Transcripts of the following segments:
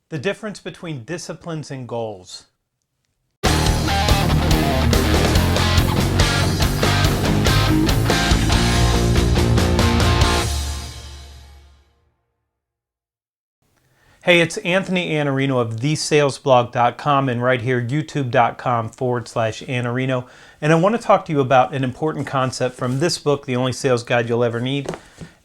The difference between disciplines and goals. Hey, it's Anthony Iannarino of thesalesblog.com and right here, youtube.com/Iannarino. And I want to talk to you about an important concept from this book, The Only Sales Guide You'll Ever Need.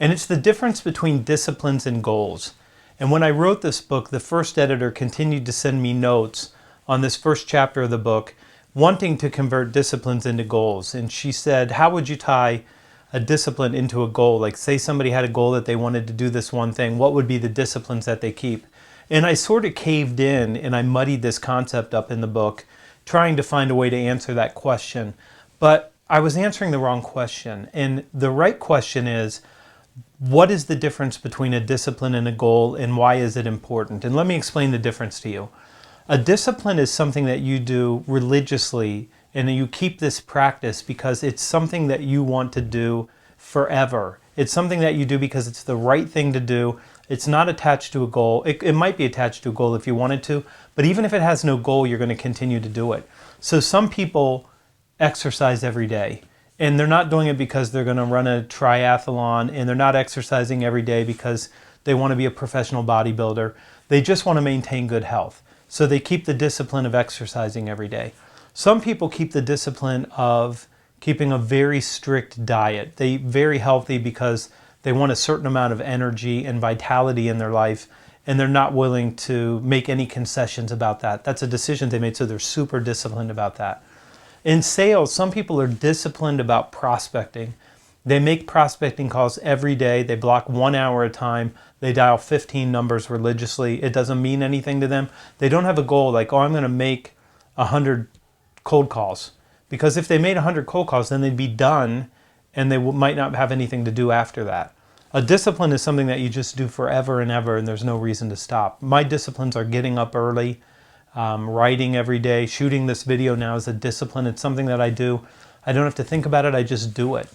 And it's the difference between disciplines and goals. And when I wrote this book, the first editor continued to send me notes on this first chapter of the book, wanting to convert disciplines into goals. And she said, how would you tie a discipline into a goal? Like, say somebody had a goal that they wanted to do this one thing, what would be the disciplines that they keep? And I sort of caved in and I muddied this concept up in the book, trying to find a way to answer that question. But I was answering the wrong question. And the right question is, what is the difference between a discipline and a goal, and why is it important? And let me explain the difference to you. A discipline is something that you do religiously, and you keep this practice because it's something that you want to do forever. It's something that you do because it's the right thing to do. It's not attached to a goal. It might be attached to a goal if you wanted to, but even if it has no goal, you're going to continue to do it. So some people exercise every day, and they're not doing it because they're going to run a triathlon, and they're not exercising every day because they want to be a professional bodybuilder. They just want to maintain good health. So they keep the discipline of exercising every day. Some people keep the discipline of keeping a very strict diet. They're very healthy because they want a certain amount of energy and vitality in their life, and they're not willing to make any concessions about that. That's a decision they made, so they're super disciplined about that. In sales, some people are disciplined about prospecting. They make prospecting calls every day. They block 1 hour at a time. They dial 15 numbers religiously. It doesn't mean anything to them. They don't have a goal like, oh, I'm going to make 100 cold calls. Because if they made 100 cold calls, then they'd be done, and they might not have anything to do after that. A discipline is something that you just do forever and ever, and there's no reason to stop. My disciplines are getting up early, writing every day. Shooting this video now is a discipline. It's something that I do. I don't have to think about it. I just do it.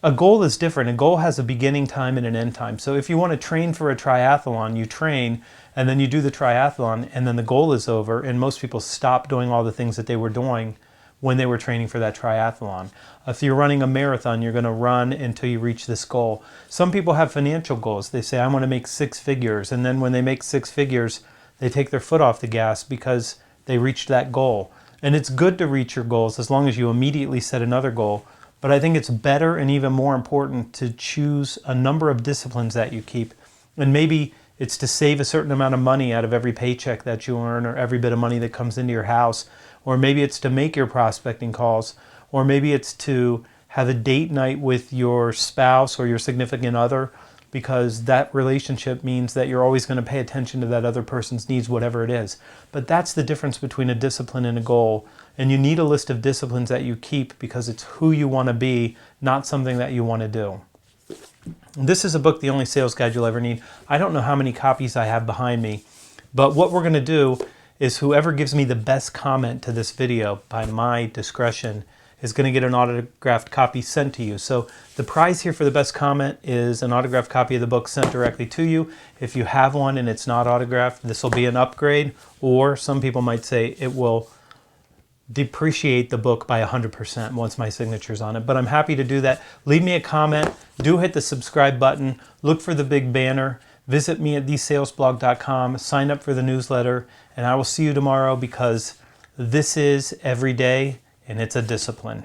A goal is different. A goal has a beginning time and an end time. So if you want to train for a triathlon, you train, and then you do the triathlon, and then the goal is over, and most people stop doing all the things that they were doing when they were training for that triathlon. If you're running a marathon, you're going to run until you reach this goal. Some people have financial goals. They say, I want to make 6 figures. And then when they make 6 figures, they take their foot off the gas because they reached that goal. And it's good to reach your goals as long as you immediately set another goal. But I think it's better and even more important to choose a number of disciplines that you keep. And maybe it's to save a certain amount of money out of every paycheck that you earn, or every bit of money that comes into your house. Or maybe it's to make your prospecting calls, or maybe it's to have a date night with your spouse or your significant other, because that relationship means that you're always going to pay attention to that other person's needs, whatever it is. But that's the difference between a discipline and a goal. And you need a list of disciplines that you keep because it's who you want to be, not something that you want to do. This is a book, The Only Sales Guide You'll Ever Need. I don't know how many copies I have behind me, but what we're going to do is whoever gives me the best comment to this video, by my discretion, is going to get an autographed copy sent to you. So the prize here for the best comment is an autographed copy of the book sent directly to you. If you have one and it's not autographed, this will be an upgrade, or some people might say it will depreciate the book by 100% once my signature's on it. But I'm happy to do that. Leave me a comment. Do hit the subscribe button. Look for the big banner. Visit me at thesalesblog.com. Sign up for the newsletter. And I will see you tomorrow, because this is every day and it's a discipline.